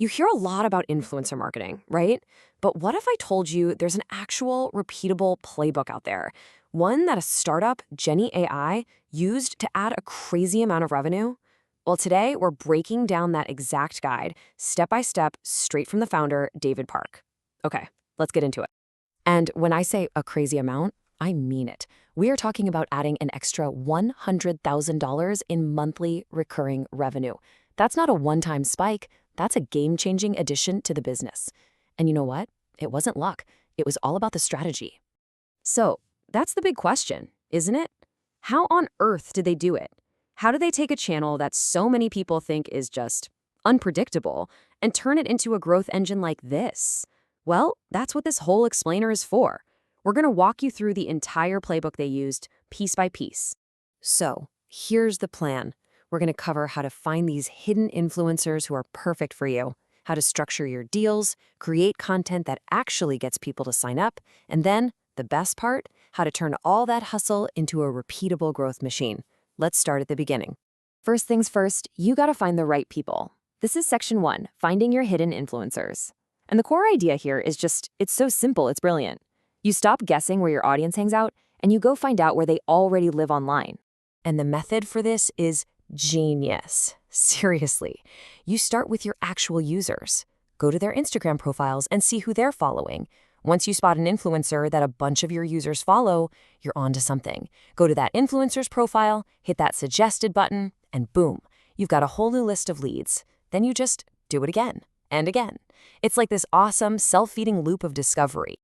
You hear a lot about influencer marketing, right? But what if I told you there's an actual repeatable playbook out there? One that a startup, Jenni AI, used to add a crazy amount of revenue? Well, today we're breaking down that exact guide, step by step, straight from the founder, David Park. Okay, let's get into it. And when I say a crazy amount, I mean it. We are talking about adding an extra $100,000 in monthly recurring revenue. That's not a one-time spike. That's a game-changing addition to the business. And you know what? It wasn't luck. It was all about the strategy. So that's the big question, isn't it? How on earth did they do it? How do they take a channel that so many people think is just unpredictable and turn it into a growth engine like this? Well, that's what this whole explainer is for. We're going to walk you through the entire playbook they used, piece by piece. So here's the plan. We're going to cover how to find these hidden influencers who are perfect for you, how to structure your deals, create content that actually gets people to sign up, and then, the best part, how to turn all that hustle into a repeatable growth machine. Let's start at the beginning. First things first, you got to find the right people. This is section 1, finding your hidden influencers. And the core idea here is just, it's so simple, it's brilliant. You stop guessing where your audience hangs out, and you go find out where they already live online. And the method for this is genius. Seriously. You start with your actual users. Go to their Instagram profiles and see who they're following. Once you spot an influencer that a bunch of your users follow, you're onto something. Go to that influencer's profile, hit that suggested button, and boom, you've got a whole new list of leads. Then you just do it again and again. It's like this awesome self-feeding loop of discovery.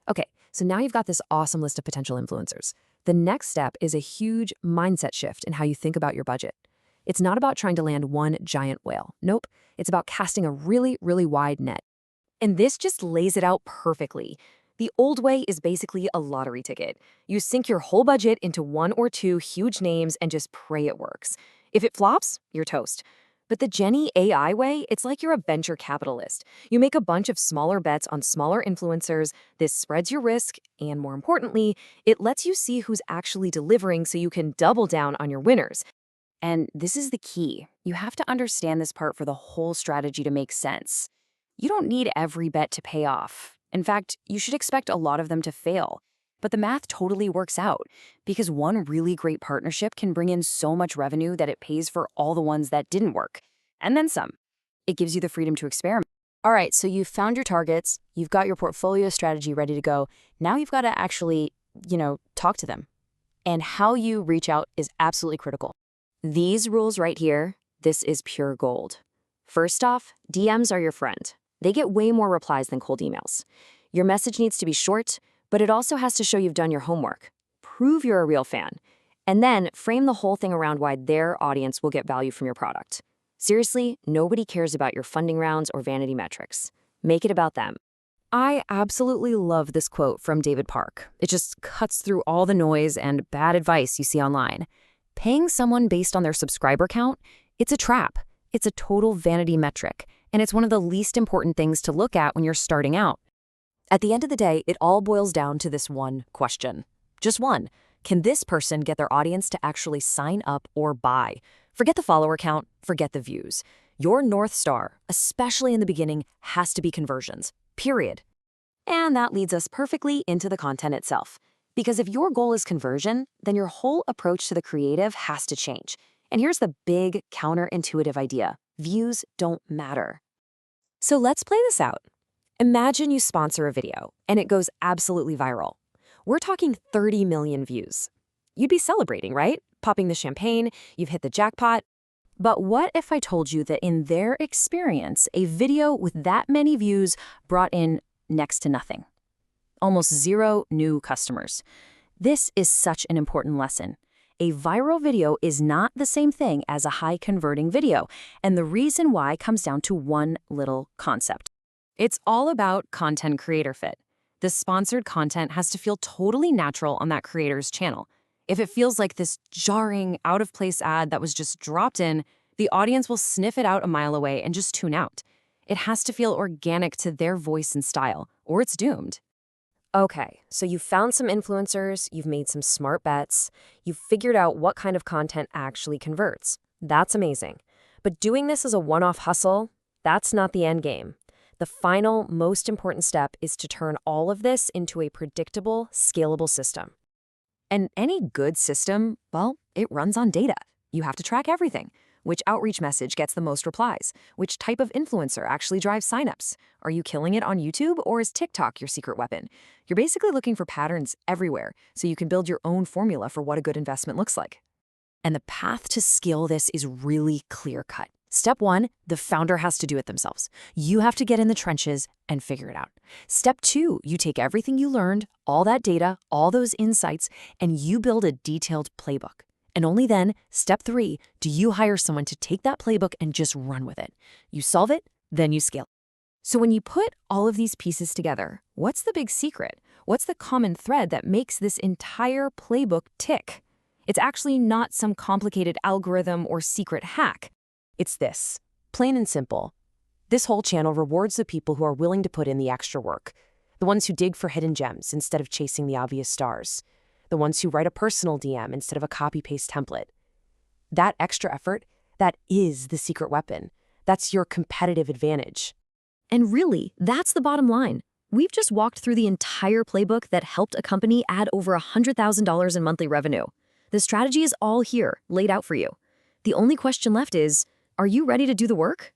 Okay, so now you've got this awesome list of potential influencers. The next step is a huge mindset shift in how you think about your budget. It's not about trying to land one giant whale. Nope, it's about casting a really, really wide net. And this just lays it out perfectly. The old way is basically a lottery ticket. You sink your whole budget into one or two huge names and just pray it works. If it flops, you're toast. But the Jenni AI way, it's like you're a venture capitalist. You make a bunch of smaller bets on smaller influencers. This spreads your risk, and more importantly, it lets you see who's actually delivering so you can double down on your winners. And this is the key. You have to understand this part for the whole strategy to make sense. You don't need every bet to pay off. In fact, you should expect a lot of them to fail. But the math totally works out, because one really great partnership can bring in so much revenue that it pays for all the ones that didn't work. And then some. It gives you the freedom to experiment. All right, so you've found your targets, you've got your portfolio strategy ready to go. Now you've got to actually, talk to them. And how you reach out is absolutely critical. These rules right here, this is pure gold. First off, DMs are your friend. They get way more replies than cold emails. Your message needs to be short, but it also has to show you've done your homework. Prove you're a real fan. And then frame the whole thing around why their audience will get value from your product. Seriously, nobody cares about your funding rounds or vanity metrics. Make it about them. I absolutely love this quote from David Park. It just cuts through all the noise and bad advice you see online. Paying someone based on their subscriber count, it's a trap. It's a total vanity metric, and it's one of the least important things to look at when you're starting out. At the end of the day, it all boils down to this one question. Just one. Can this person get their audience to actually sign up or buy? Forget the follower count, forget the views. Your North Star, especially in the beginning, has to be conversions. Period. And that leads us perfectly into the content itself. Because if your goal is conversion, then your whole approach to the creative has to change. And here's the big counterintuitive idea. Views don't matter. So let's play this out. Imagine you sponsor a video, and it goes absolutely viral. We're talking 30 million views. You'd be celebrating, right? Popping the champagne, you've hit the jackpot. But what if I told you that in their experience, a video with that many views brought in next to nothing? Almost zero new customers. This is such an important lesson. A viral video is not the same thing as a high-converting video, and the reason why comes down to one little concept. It's all about content creator fit. The sponsored content has to feel totally natural on that creator's channel. If it feels like this jarring, out-of-place ad that was just dropped in, the audience will sniff it out a mile away and just tune out. It has to feel organic to their voice and style, or it's doomed. Okay, so you've found some influencers, you've made some smart bets, you've figured out what kind of content actually converts. That's amazing. But doing this as a one-off hustle, That's not the end game. The final, most important step is to turn all of this into a predictable, scalable system. And any good system, well, it runs on data. You have to track everything. Which outreach message gets the most replies? Which type of influencer actually drives signups? Are you killing it on YouTube, or is TikTok your secret weapon? You're basically looking for patterns everywhere so you can build your own formula for what a good investment looks like. And the path to scale this is really clear-cut. Step 1, the founder has to do it themselves. You have to get in the trenches and figure it out. Step 2, you take everything you learned, all that data, all those insights, and you build a detailed playbook. And only then, step 3, do you hire someone to take that playbook and just run with it. You solve it, then you scale. So when you put all of these pieces together, what's the big secret? What's the common thread that makes this entire playbook tick? It's actually not some complicated algorithm or secret hack. It's this, plain and simple. This whole channel rewards the people who are willing to put in the extra work, the ones who dig for hidden gems instead of chasing the obvious stars, the ones who write a personal DM instead of a copy-paste template. That extra effort, that is the secret weapon. That's your competitive advantage. And really, that's the bottom line. We've just walked through the entire playbook that helped a company add over $100,000 in monthly revenue. The strategy is all here, laid out for you. The only question left is, are you ready to do the work?